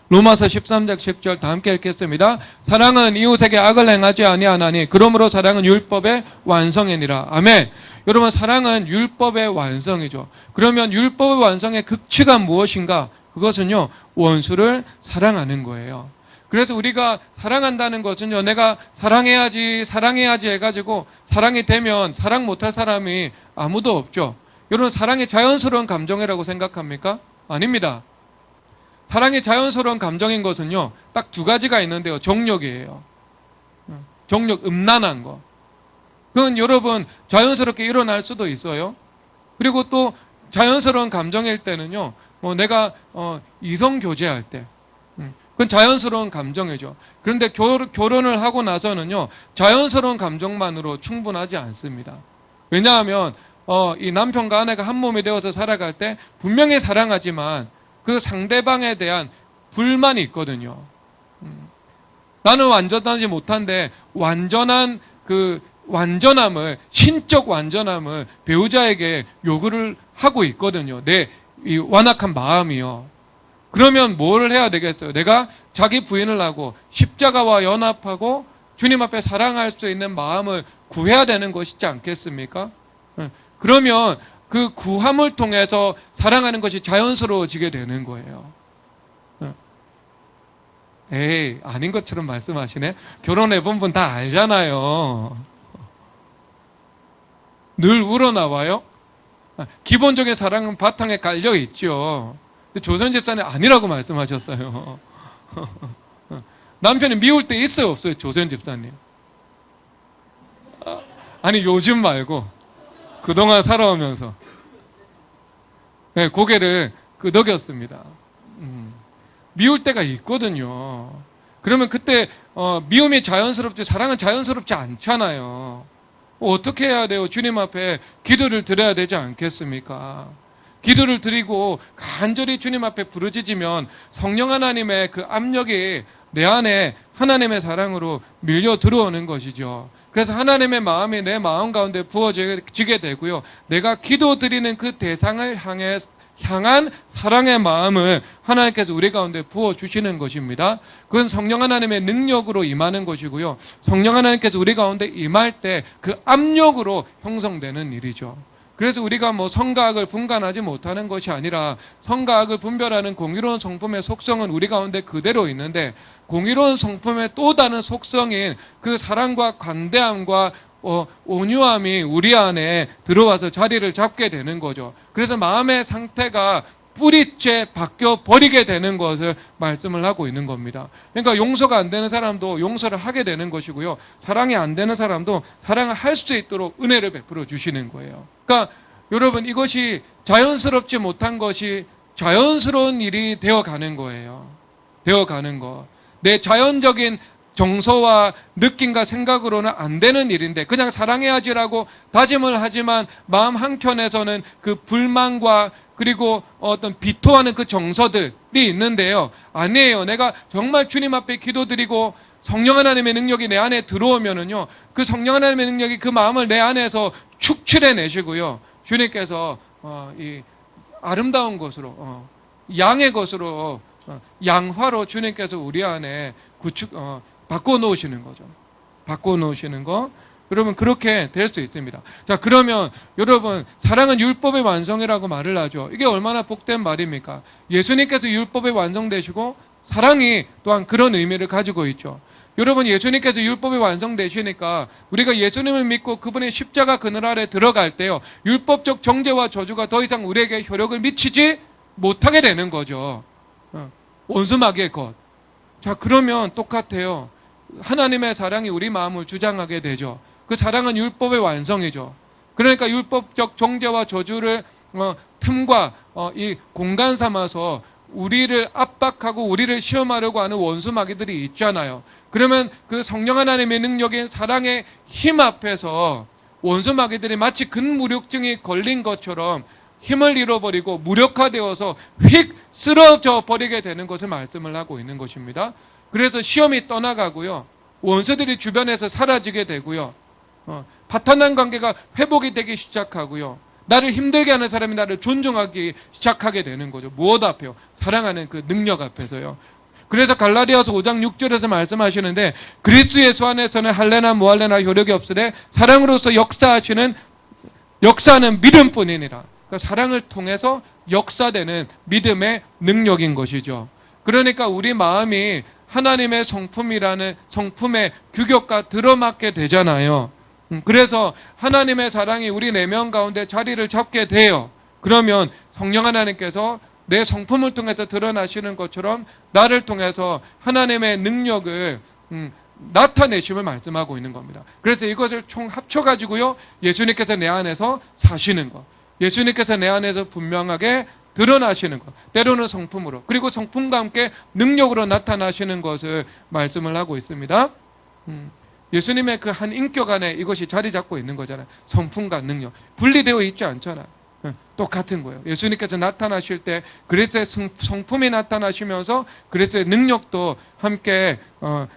Speaker 1: 로마서 13장 10절 다 함께 읽겠습니다. 사랑은 이웃에게 악을 행하지 아니하나니 그러므로 사랑은 율법의 완성이니라. 아멘. 여러분, 사랑은 율법의 완성이죠. 그러면 율법의 완성의 극치가 무엇인가? 그것은요 원수를 사랑하는 거예요. 그래서 우리가 사랑한다는 것은요, 내가 사랑해야지 해가지고 사랑이 되면 사랑 못할 사람이 아무도 없죠. 여러분, 사랑이 자연스러운 감정이라고 생각합니까? 아닙니다. 사랑이 자연스러운 감정인 것은요 딱 두 가지가 있는데요, 정욕이에요. 정욕, 음란한 거. 그건 여러분 자연스럽게 일어날 수도 있어요. 그리고 또 자연스러운 감정일 때는요, 내가 이성 교제할 때, 그건 자연스러운 감정이죠. 그런데 결혼을 하고 나서는요 자연스러운 감정만으로 충분하지 않습니다. 왜냐하면 이 남편과 아내가 한 몸이 되어서 살아갈 때 분명히 사랑하지만 그 상대방에 대한 불만이 있거든요. 나는 완전하지 못한데 완전한 그 완전함을, 신적 완전함을 배우자에게 요구를 하고 있거든요. 내 이 완악한 마음이요. 그러면 뭘 해야 되겠어요? 내가 자기 부인을 하고 십자가와 연합하고 주님 앞에 사랑할 수 있는 마음을 구해야 되는 것이지 않겠습니까? 그러면 그 구함을 통해서 사랑하는 것이 자연스러워지게 되는 거예요. 에이, 아닌 것처럼 말씀하시네. 결혼해본 분 다 알잖아요. 늘 우러나와요. 기본적인 사랑은 바탕에 깔려 있죠. 근데 조선 집사님 아니라고 말씀하셨어요. 남편이 미울 때 있어요, 없어요? 조선 집사님. 아니, 요즘 말고 그동안 살아오면서 고개를 끄덕였습니다. 미울 때가 있거든요. 그러면 그때 미움이 자연스럽지 사랑은 자연스럽지 않잖아요. 어떻게 해야 돼요? 주님 앞에 기도를 드려야 되지 않겠습니까? 기도를 드리고 간절히 주님 앞에 부르짖으면 성령 하나님의 그 압력이 내 안에 하나님의 사랑으로 밀려 들어오는 것이죠. 그래서 하나님의 마음이 내 마음 가운데 부어지게 되고요, 내가 기도 드리는 그 대상을 향한 사랑의 마음을 하나님께서 우리 가운데 부어주시는 것입니다. 그건 성령 하나님의 능력으로 임하는 것이고요, 성령 하나님께서 우리 가운데 임할 때 그 압력으로 형성되는 일이죠. 그래서 우리가 성과 악을 분간하지 못하는 것이 아니라 성과 악을 분별하는 공의로운 성품의 속성은 우리 가운데 그대로 있는데, 공의로운 성품의 또 다른 속성인 그 사랑과 관대함과 온유함이 우리 안에 들어와서 자리를 잡게 되는 거죠. 그래서 마음의 상태가 뿌리째 바뀌어 버리게 되는 것을 말씀을 하고 있는 겁니다. 그러니까 용서가 안 되는 사람도 용서를 하게 되는 것이고요, 사랑이 안 되는 사람도 사랑을 할 수 있도록 은혜를 베풀어 주시는 거예요. 그러니까 여러분, 이것이 자연스럽지 못한 것이 자연스러운 일이 되어가는 거예요. 되어가는 거. 내 자연적인 정서와 느낌과 생각으로는 안 되는 일인데 그냥 사랑해야지라고 다짐을 하지만 마음 한켠에서는 그 불만과 그리고 어떤 비토하는 그 정서들이 있는데요. 아니에요. 내가 정말 주님 앞에 기도드리고 성령 하나님의 능력이 내 안에 들어오면은요, 그 성령 하나님의 능력이 그 마음을 내 안에서 축출해 내시고요, 주님께서 이 아름다운 것으로 양의 것으로 양화로 주님께서 우리 안에 바꿔 놓으시는 거죠. 바꿔 놓으시는 거. 여러분 그렇게 될 수 있습니다. 자, 그러면 여러분 사랑은 율법의 완성이라고 말을 하죠. 이게 얼마나 복된 말입니까? 예수님께서 율법의 완성되시고 사랑이 또한 그런 의미를 가지고 있죠. 여러분 예수님께서 율법이 완성되시니까 우리가 예수님을 믿고 그분의 십자가 그늘 아래 들어갈 때요, 율법적 정죄와 저주가 더 이상 우리에게 효력을 미치지 못하게 되는 거죠. 원수마귀의 것. 자, 그러면 똑같아요. 하나님의 사랑이 우리 마음을 주장하게 되죠. 그 사랑은 율법의 완성이죠. 그러니까 율법적 정죄와 저주를 틈과 이 공간 삼아서 우리를 압박하고 우리를 시험하려고 하는 원수 마귀들이 있잖아요. 그러면 그 성령 하나님의 능력인 사랑의 힘 앞에서 원수 마귀들이 마치 근무력증이 걸린 것처럼 힘을 잃어버리고 무력화되어서 휙 쓰러져 버리게 되는 것을 말씀을 하고 있는 것입니다. 그래서 시험이 떠나가고요, 원수들이 주변에서 사라지게 되고요, 파탄난 관계가 회복이 되기 시작하고요, 나를 힘들게 하는 사람이 나를 존중하기 시작하게 되는 거죠. 무엇 앞에요? 사랑하는 그 능력 앞에서요. 그래서 갈라디아서 5장 6절에서 말씀하시는데, 그리스도 예수 안에서는 할례나 무할례나 효력이 없으되 사랑으로서 역사하는 믿음뿐이니라. 그러니까 사랑을 통해서 역사되는 믿음의 능력인 것이죠. 그러니까 우리 마음이 하나님의 성품이라는 성품의 규격과 들어맞게 되잖아요. 그래서 하나님의 사랑이 우리 내면 가운데 자리를 잡게 돼요. 그러면 성령 하나님께서 내 성품을 통해서 드러나시는 것처럼 나를 통해서 하나님의 능력을 나타내심을 말씀하고 있는 겁니다. 그래서 이것을 총 합쳐가지고요, 예수님께서 내 안에서 사시는 것, 예수님께서 내 안에서 분명하게 드러나시는 것, 때로는 성품으로, 그리고 성품과 함께 능력으로 나타나시는 것을 말씀을 하고 있습니다. 예수님의 그 한 인격 안에 이것이 자리 잡고 있는 거잖아요. 성품과 능력 분리되어 있지 않잖아요. 똑같은 거예요. 예수님께서 나타나실 때 그리스도의 성품이 나타나시면서 그리스도의 능력도 함께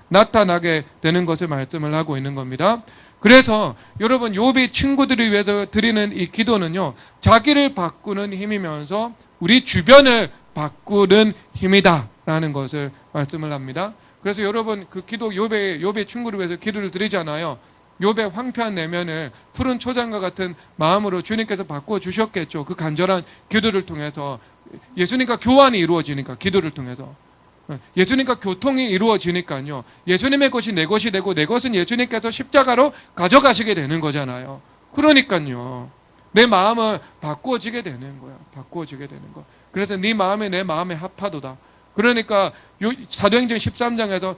Speaker 1: 나타나게 되는 것을 말씀을 하고 있는 겁니다. 그래서 여러분 욥이 친구들을 위해서 드리는 이 기도는요, 자기를 바꾸는 힘이면서 우리 주변을 바꾸는 힘이다라는 것을 말씀을 합니다. 그래서 여러분 그 기도, 욥의 친구를 위해서 기도를 드리잖아요. 욥의 황폐한 내면을 푸른 초장과 같은 마음으로 주님께서 바꿔주셨겠죠. 그 간절한 기도를 통해서 예수님과 교환이 이루어지니까, 기도를 통해서 예수님과 교통이 이루어지니까요, 예수님의 것이 내 것이 되고 내 것은 예수님께서 십자가로 가져가시게 되는 거잖아요. 그러니까요, 내 마음을 바꾸어지게 되는 거야. 바꾸어지게 되는 거. 그래서 네 마음이 내 마음에 합하도다. 그러니까 사도행전 13장에서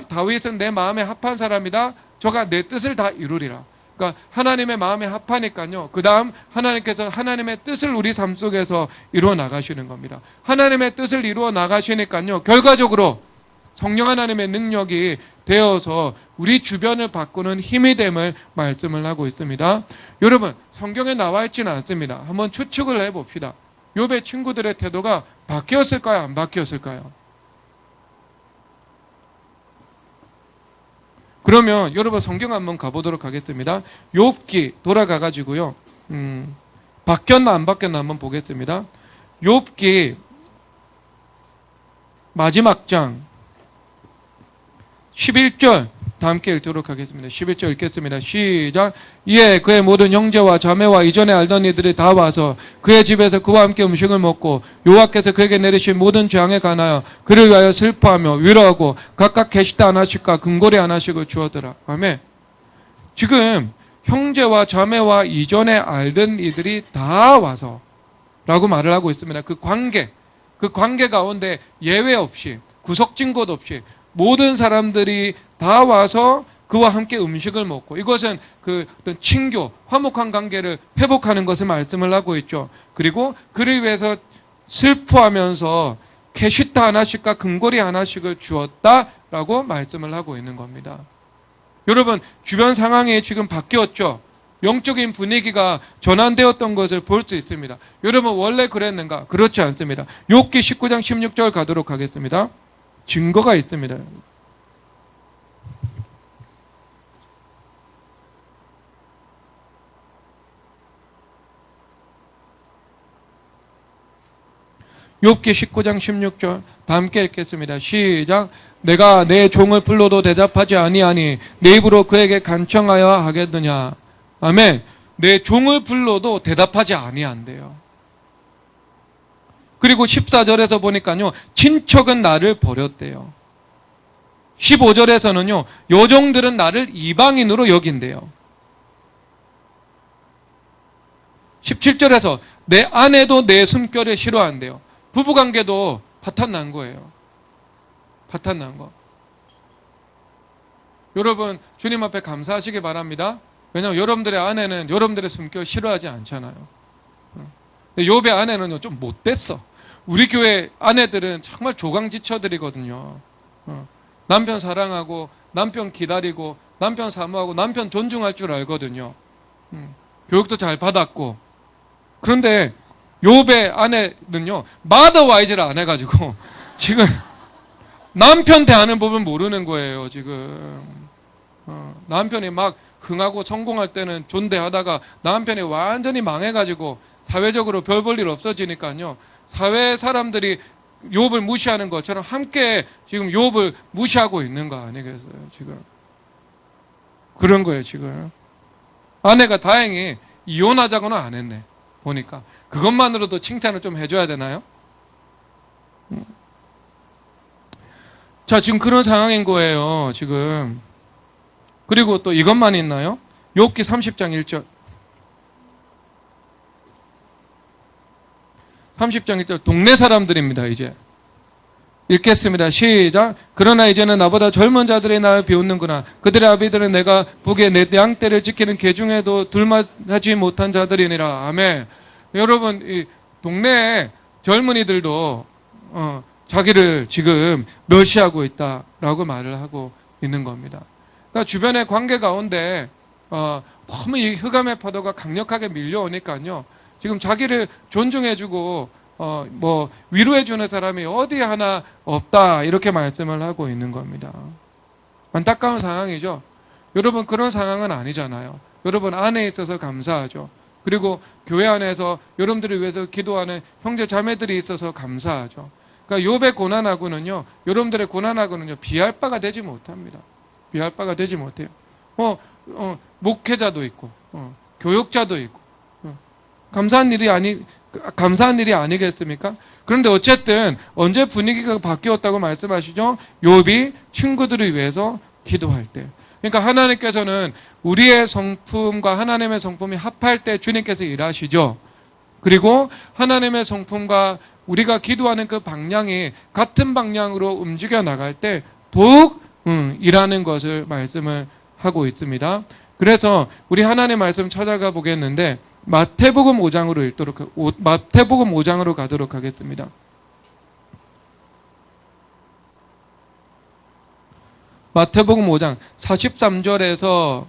Speaker 1: 다윗은 내 마음에 합한 사람이다. 저가 내 뜻을 다 이루리라. 그러니까 하나님의 마음에 합하니까요, 그 다음 하나님께서 하나님의 뜻을 우리 삶 속에서 이루어 나가시는 겁니다. 하나님의 뜻을 이루어 나가시니까요, 결과적으로 성령 하나님의 능력이 되어서 우리 주변을 바꾸는 힘이 됨을 말씀을 하고 있습니다. 여러분 성경에 나와 있지는 않습니다. 한번 추측을 해봅시다. 욥의 친구들의 태도가 바뀌었을까요? 안 바뀌었을까요? 그러면 여러분 성경 한번 가보도록 하겠습니다. 욥기 돌아가가지고요, 바뀌었나 안 바뀌었나 한번 보겠습니다. 욥기 마지막 장 11절 다 함께 읽도록 하겠습니다. 11절 읽겠습니다. 시작. 이에 그의 모든 형제와 자매와 이전에 알던 이들이 다 와서 그의 집에서 그와 함께 음식을 먹고 여호와께서 그에게 내리신 모든 재앙에 관하여 그를 위하여 슬퍼하며 위로하고 각각 계시다 하나씩과 금고리 하나씩을 주었더라. 아멘. 지금 형제와 자매와 이전에 알던 이들이 다 와서 라고 말을 하고 있습니다. 그 관계 가운데 예외 없이, 구석진 곳 없이 모든 사람들이 다 와서 그와 함께 음식을 먹고, 이것은 그 어떤 친교, 화목한 관계를 회복하는 것을 말씀을 하고 있죠. 그리고 그를 위해서 슬퍼하면서 캐시타 하나씩과 금고리 하나씩을 주었다 라고 말씀을 하고 있는 겁니다. 여러분, 주변 상황이 지금 바뀌었죠? 영적인 분위기가 전환되었던 것을 볼 수 있습니다. 여러분, 원래 그랬는가? 그렇지 않습니다. 욥기 19장 16절 가도록 하겠습니다. 증거가 있습니다. 욥기 19장 16절 다 함께 읽겠습니다. 시작. 내가 내 종을 불러도 대답하지 아니하니 내 입으로 그에게 간청하여 하겠느냐. 아멘. 내 종을 불러도 대답하지 아니한대요. 그리고 14절에서 보니까요, 친척은 나를 버렸대요. 15절에서는요, 여종들은 나를 이방인으로 여긴대요. 17절에서 내 아내도 내 숨결을 싫어한대요. 부부관계도 파탄난 거예요. 파탄난 거. 여러분, 주님 앞에 감사하시기 바랍니다. 왜냐하면 여러분들의 아내는 여러분들의 숨결 싫어하지 않잖아요. 욥의 아내는요, 좀 못됐어. 우리 교회 아내들은 정말 조강지처들이거든요. 남편 사랑하고 남편 기다리고 남편 사모하고 남편 존중할 줄 알거든요. 교육도 잘 받았고. 그런데 욥의 아내는요, 마더와이즈를 안 해가지고 지금 남편 대하는 법을 모르는 거예요. 지금 남편이 막 흥하고 성공할 때는 존대하다가 남편이 완전히 망해가지고 사회적으로 별 볼 일 없어지니까요, 사회 사람들이 욥을 무시하는 것처럼 함께 지금 욥을 무시하고 있는 거 아니겠어요? 지금 그런 거예요. 지금 아내가 다행히 이혼하자고는 안 했네. 보니까 그것만으로도 칭찬을 좀 해줘야 되나요? 자, 지금 그런 상황인 거예요. 지금. 그리고 또 이것만 있나요? 욥기 30장 1절. 30장 1절. 동네 사람들입니다. 이제 읽겠습니다. 시작. 그러나 이제는 나보다 젊은 자들이 나를 비웃는구나. 그들의 아비들은 내가 보기에 내 양떼를 지키는 개 중에도 둘만하지 못한 자들이니라. 아멘. 여러분, 이 동네 젊은이들도 자기를 지금 멸시하고 있다라고 말을 하고 있는 겁니다. 그러니까 주변의 관계 가운데 너무 이 흑암의 파도가 강력하게 밀려오니까요, 지금 자기를 존중해주고 뭐 위로해주는 사람이 어디 하나 없다, 이렇게 말씀을 하고 있는 겁니다. 안타까운 상황이죠. 여러분, 그런 상황은 아니잖아요. 여러분 안에 있어서 감사하죠. 그리고 교회 안에서 여러분들을 위해서 기도하는 형제 자매들이 있어서 감사하죠. 그러니까 욥의 고난하고는요, 여러분들의 고난하고는요, 비할 바가 되지 못합니다. 비할 바가 되지 못해요. 목회자도 있고 교육자도 있고 감사한 일이 아니겠습니까? 그런데 어쨌든 언제 분위기가 바뀌었다고 말씀하시죠? 욥이 친구들을 위해서 기도할 때. 그러니까 하나님께서는 우리의 성품과 하나님의 성품이 합할 때 주님께서 일하시죠. 그리고 하나님의 성품과 우리가 기도하는 그 방향이 같은 방향으로 움직여 나갈 때 더욱 일하는 것을 말씀을 하고 있습니다. 그래서 우리 하나님 말씀 찾아가 보겠는데 마태복음 5장으로 가도록 하겠습니다. 마태복음 5장 43절에서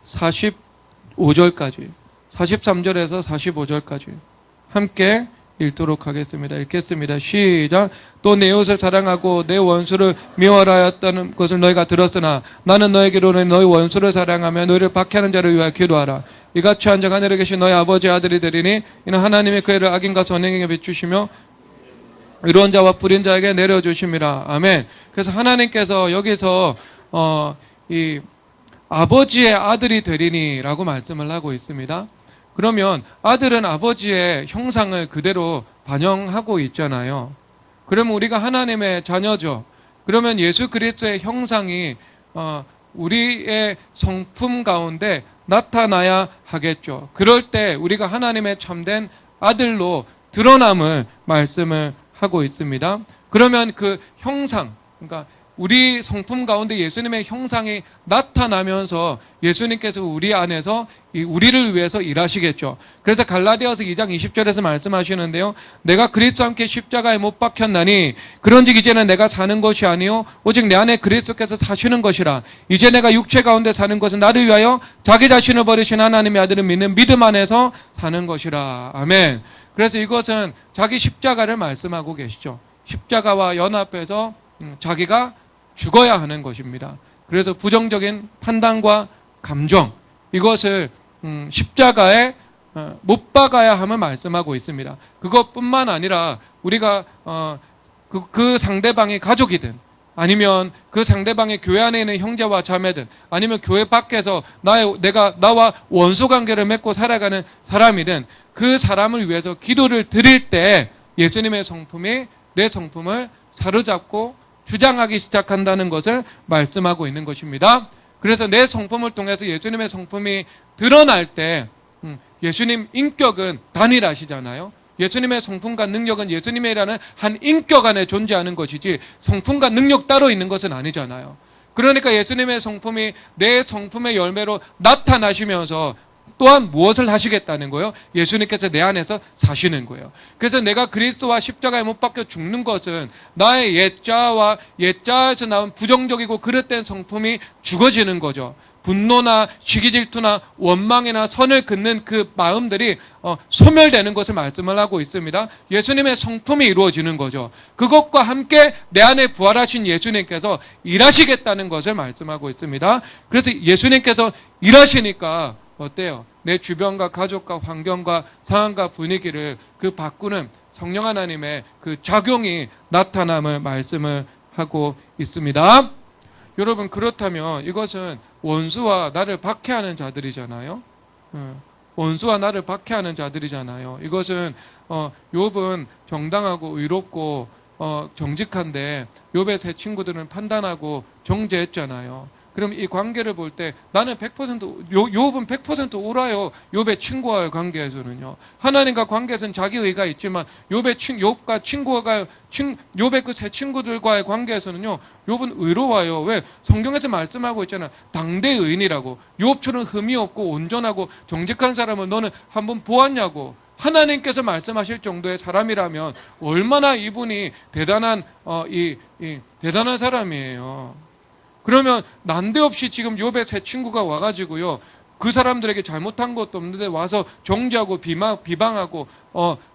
Speaker 1: 45절까지 43절에서 45절까지 함께 읽도록 하겠습니다. 읽겠습니다. 시작. 또 내 이웃을 사랑하고 내 원수를 미워하라 하였다는 것을 너희가 들었으나 나는 너에게로는 너희 원수를 사랑하며 너희를 박해하는 자를 위하여 기도하라. 이같이 한 자 하늘에 계신 너희 아버지의 아들이 되리니 이는 하나님이 그 애를 악인과 선행에게 비추시며 의로운 자와 불의한 자에게 내려주심이라. 아멘. 그래서 하나님께서 여기서 이 아버지의 아들이 되리니라고 말씀을 하고 있습니다. 그러면 아들은 아버지의 형상을 그대로 반영하고 있잖아요. 그러면 우리가 하나님의 자녀죠. 그러면 예수 그리스도의 형상이 우리의 성품 가운데 나타나야 하겠죠. 그럴 때 우리가 하나님의 참된 아들로 드러남을 말씀을 하고 있습니다. 그러면 그 형상, 그러니까 우리 성품 가운데 예수님의 형상이 나타나면서 예수님께서 우리 안에서 우리를 위해서 일하시겠죠. 그래서 갈라디아서 2장 20절에서 말씀하시는데요. 내가 그리스도와 함께 십자가에 못 박혔나니 그런즉 이제는 내가 사는 것이 아니요 오직 내 안에 그리스도께서 사시는 것이라. 이제 내가 육체 가운데 사는 것은 나를 위하여 자기 자신을 버리신 하나님의 아들을 믿는 믿음 안에서 사는 것이라. 아멘. 그래서 이것은 자기 십자가를 말씀하고 계시죠. 십자가와 연합해서 자기가 죽어야 하는 것입니다. 그래서 부정적인 판단과 감정, 이것을 십자가에 못 박아야 함을 말씀하고 있습니다. 그것뿐만 아니라 우리가 그 상대방이 가족이든 아니면 그 상대방의 교회 안에 있는 형제와 자매든 아니면 교회 밖에서 나와 원수 관계를 맺고 살아가는 사람이든 그 사람을 위해서 기도를 드릴 때 예수님의 성품이 내 성품을 사로잡고 주장하기 시작한다는 것을 말씀하고 있는 것입니다. 그래서 내 성품을 통해서 예수님의 성품이 드러날 때 예수님 인격은 단일하시잖아요. 예수님의 성품과 능력은 예수님이라는 한 인격 안에 존재하는 것이지 성품과 능력 따로 있는 것은 아니잖아요. 그러니까 예수님의 성품이 내 성품의 열매로 나타나시면서 또한 무엇을 하시겠다는 거예요? 예수님께서 내 안에서 사시는 거예요. 그래서 내가 그리스도와 십자가에 못 박혀 죽는 것은 나의 옛자에서 나온 부정적이고 그릇된 성품이 죽어지는 거죠. 분노나 시기 질투나 원망이나 선을 긋는 그 마음들이 소멸되는 것을 말씀을 하고 있습니다. 예수님의 성품이 이루어지는 거죠. 그것과 함께 내 안에 부활하신 예수님께서 일하시겠다는 것을 말씀하고 있습니다. 그래서 예수님께서 일하시니까 어때요? 내 주변과 가족과 환경과 상황과 분위기를 바꾸는 성령 하나님의 그 작용이 나타남을 말씀을 하고 있습니다. 여러분, 그렇다면 이것은 원수와 나를 박해하는 자들이잖아요. 원수와 나를 박해하는 자들이잖아요. 이것은 욥은 정당하고 의롭고 정직한데 욥의 세 친구들은 판단하고 정죄했잖아요. 그럼 이 관계를 볼 때 나는 100% 욥은 100% 옳아요. 욥의 친구와의 관계에서는요. 하나님과 관계에서는 자기 의가 있지만 욥과 욥의 그 세 친구들과의 관계에서는요. 욥은 의로워요. 왜? 성경에서 말씀하고 있잖아요. 당대 의인이라고. 욥처럼 흠이 없고 온전하고 정직한 사람을 너는 한번 보았냐고. 하나님께서 말씀하실 정도의 사람이라면 얼마나 이분이 대단한 대단한 사람이에요. 그러면 난데없이 지금 욥의 세 친구가 와가지고요, 그 사람들에게 잘못한 것도 없는데 와서 정죄하고 비방하고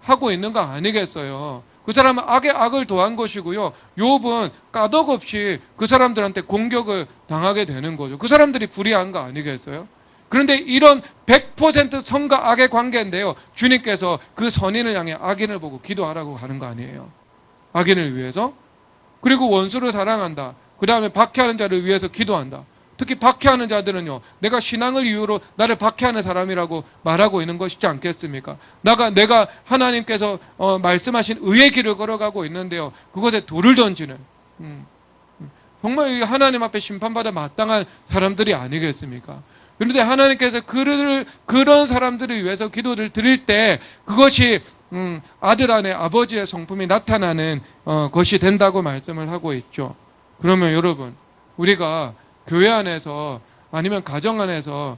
Speaker 1: 하고 있는 거 아니겠어요? 그 사람은 악에 악을 더한 것이고요, 욥은 까덕없이 그 사람들한테 공격을 당하게 되는 거죠. 그 사람들이 불의한 거 아니겠어요? 그런데 이런 100% 선과 악의 관계인데요, 주님께서 그 선인을 향해 악인을 보고 기도하라고 하는 거 아니에요? 악인을 위해서? 그리고 원수를 사랑한다. 그 다음에 박해하는 자를 위해서 기도한다. 특히 박해하는 자들은요, 내가 신앙을 이유로 나를 박해하는 사람이라고 말하고 있는 것이지 않겠습니까? 내가 하나님께서 말씀하신 의의 길을 걸어가고 있는데요, 그것에 돌을 던지는 정말 하나님 앞에 심판받아 마땅한 사람들이 아니겠습니까? 그런데 하나님께서 그런 사람들을 위해서 기도를 드릴 때 그것이 아들 안에 아버지의 성품이 나타나는 것이 된다고 말씀을 하고 있죠. 그러면 여러분, 우리가 교회 안에서 아니면 가정 안에서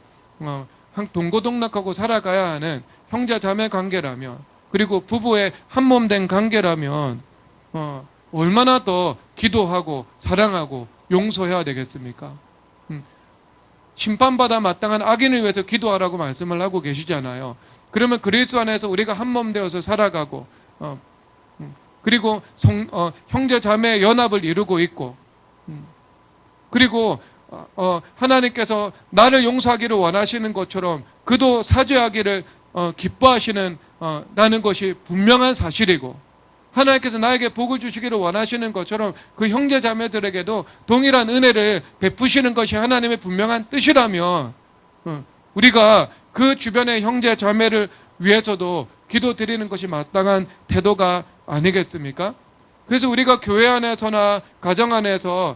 Speaker 1: 동고동락하고 살아가야 하는 형제 자매 관계라면, 그리고 부부의 한몸된 관계라면 얼마나 더 기도하고 사랑하고 용서해야 되겠습니까? 심판받아 마땅한 악인을 위해서 기도하라고 말씀을 하고 계시잖아요. 그러면 그리스도 안에서 우리가 한몸 되어서 살아가고 그리고 형제 자매의 연합을 이루고 있고, 그리고 하나님께서 나를 용서하기를 원하시는 것처럼 그도 사죄하기를 기뻐하시는 라는 것이 분명한 사실이고, 하나님께서 나에게 복을 주시기를 원하시는 것처럼 그 형제 자매들에게도 동일한 은혜를 베푸시는 것이 하나님의 분명한 뜻이라면 우리가 그 주변의 형제 자매를 위해서도 기도드리는 것이 마땅한 태도가 아니겠습니까? 그래서 우리가 교회 안에서나 가정 안에서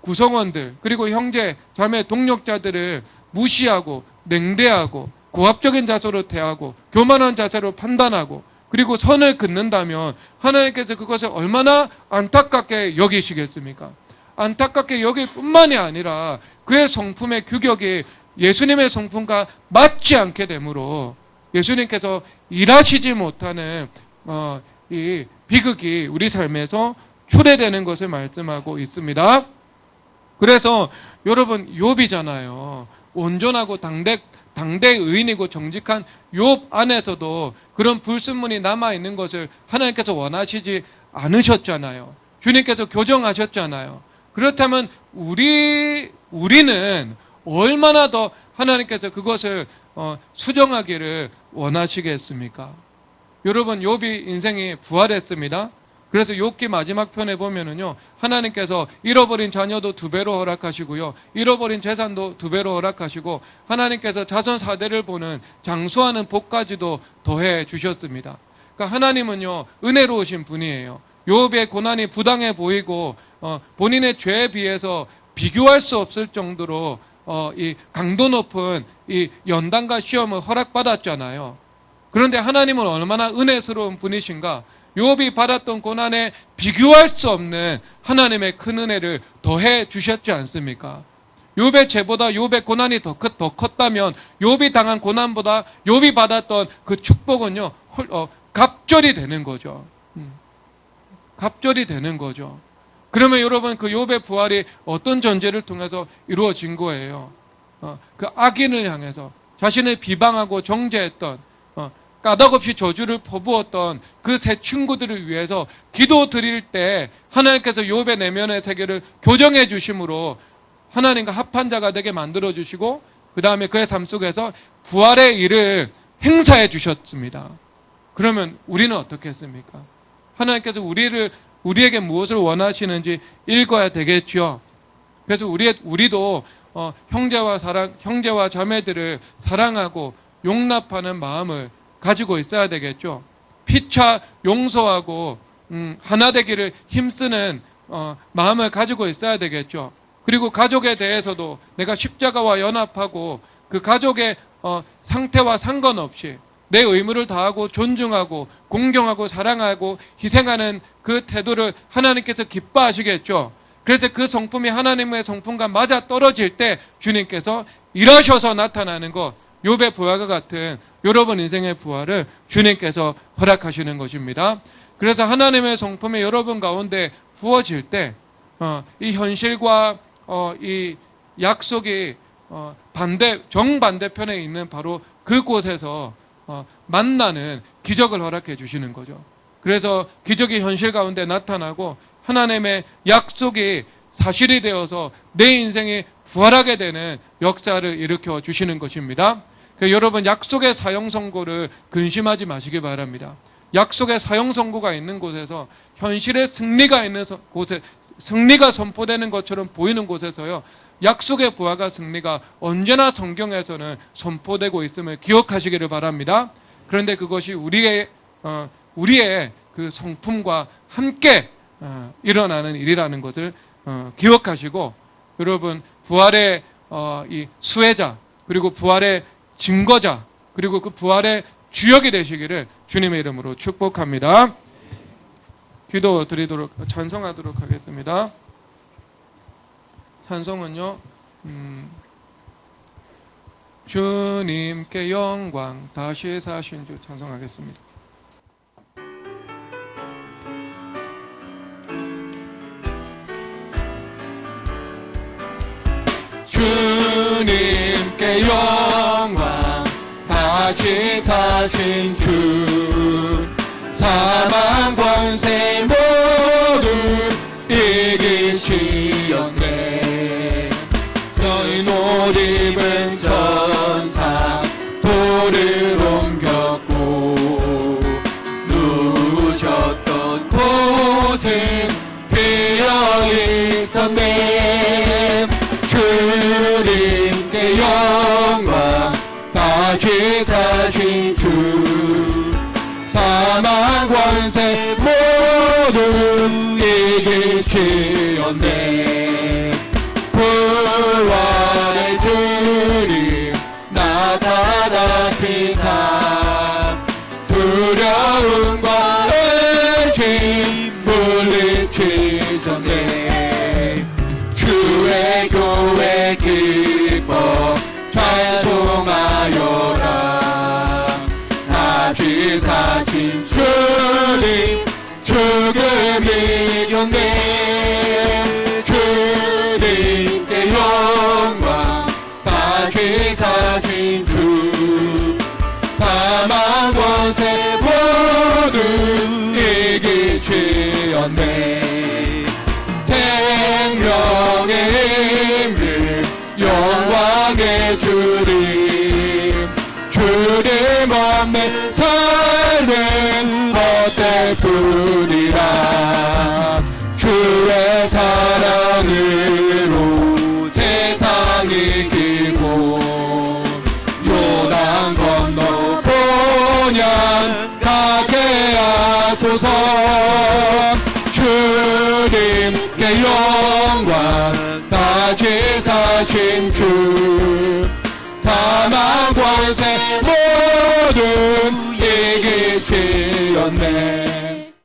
Speaker 1: 구성원들, 그리고 형제 자매 동력자들을 무시하고 냉대하고 고압적인 자세로 대하고 교만한 자세로 판단하고 그리고 선을 긋는다면 하나님께서 그것을 얼마나 안타깝게 여기시겠습니까? 안타깝게 여길 뿐만이 아니라 그의 성품의 규격이 예수님의 성품과 맞지 않게 되므로 예수님께서 일하시지 못하는 이 비극이 우리 삶에서 출해되는 것을 말씀하고 있습니다. 그래서 여러분 욥이잖아요. 온전하고 당대 의인이고 정직한 욥 안에서도 그런 불순물이 남아있는 것을 하나님께서 원하시지 않으셨잖아요. 주님께서 교정하셨잖아요. 그렇다면 우리는 얼마나 더 하나님께서 그것을 수정하기를 원하시겠습니까? 여러분 욥이 인생이 부활했습니다. 그래서 욥기 마지막 편에 보면은요, 하나님께서 잃어버린 자녀도 2배로 허락하시고요, 잃어버린 재산도 2배로 허락하시고, 하나님께서 자손 4대를 보는 장수하는 복까지도 더해 주셨습니다. 그러니까 하나님은요, 은혜로우신 분이에요. 욥의 고난이 부당해 보이고 본인의 죄에 비해서 비교할 수 없을 정도로 이 강도 높은 이 연단과 시험을 허락받았잖아요. 그런데 하나님은 얼마나 은혜스러운 분이신가? 욥이 받았던 고난에 비교할 수 없는 하나님의 큰 은혜를 더해 주셨지 않습니까? 욥의 죄보다 욥의 고난이 더 컸다면 욥이 당한 고난보다 욥이 받았던 그 축복은요, 갑절이 되는 거죠. 갑절이 되는 거죠. 그러면 여러분 그 욥의 부활이 어떤 전제를 통해서 이루어진 거예요? 그 악인을 향해서 자신을 비방하고 정죄했던, 까닭없이 저주를 퍼부었던 그 세 친구들을 위해서 기도 드릴 때 하나님께서 욥의 내면의 세계를 교정해 주심으로 하나님과 합한 자가 되게 만들어 주시고, 그 다음에 그의 삶 속에서 부활의 일을 행사해 주셨습니다. 그러면 우리는 어떻게 했습니까? 하나님께서 우리에게 무엇을 원하시는지 읽어야 되겠죠. 그래서 우리도 형제와 자매들을 사랑하고 용납하는 마음을 가지고 있어야 되겠죠. 피차 용서하고 하나 되기를 힘쓰는 마음을 가지고 있어야 되겠죠. 그리고 가족에 대해서도 내가 십자가와 연합하고 그 가족의 상태와 상관없이 내 의무를 다하고 존중하고 공경하고 사랑하고 희생하는 그 태도를 하나님께서 기뻐하시겠죠. 그래서 그 성품이 하나님의 성품과 맞아 떨어질 때 주님께서 일하셔서 나타나는 것, 욥의 부활과 같은 여러분 인생의 부활을 주님께서 허락하시는 것입니다. 그래서 하나님의 성품이 여러분 가운데 부어질 때 이 현실과 이 약속이 정반대편에 있는 바로 그곳에서 만나는 기적을 허락해 주시는 거죠. 그래서 기적이 현실 가운데 나타나고 하나님의 약속이 사실이 되어서 내 인생이 부활하게 되는 역사를 일으켜 주시는 것입니다. 여러분 약속의 사형 선고를 근심하지 마시기 바랍니다. 약속의 사형 선고가 있는 곳에서 현실의 승리가 있는 곳에 승리가 선포되는 것처럼 보이는 곳에서요, 약속의 부활과 승리가 언제나 성경에서는 선포되고 있음을 기억하시기를 바랍니다. 그런데 그것이 우리의 그 성품과 함께 일어나는 일이라는 것을 기억하시고, 여러분 부활의 이 수혜자, 그리고 부활의 증거자, 그리고 그 부활의 주역이 되시기를 주님의 이름으로 축복합니다. 기도 드리도록 찬송하도록 하겠습니다. 찬송은요, 주님께 영광 다시 사신 주 찬송하겠습니다. 주님께 영광 다시 사신 주, 사망 권세 모두 이기시었네. 너희 옷 입은 천사 돌을 옮겼고 누우셨던 곳은 비어 있었네. 주님께 영광 다시 사신 주, 사망 권세 모두 이기시었네. 부활의 주님 나타나시사 두려움과 의심 물리치셨네.
Speaker 2: 기뻐 찬송하여라. 다시 사신 주님 죽음 이겼네. 주님께 영광. 다시 사신 주 사망 권세 모두 이기시었네. 생명의 힘을 영광의 주님. 주님 없는 삶은 헛되뿐이라. 주의 사랑으로 세상 이기고 요단 건너 본향 가게 하소서. 주님께 영광. 다시 사신 주 사망 권세 모두 이기시었네.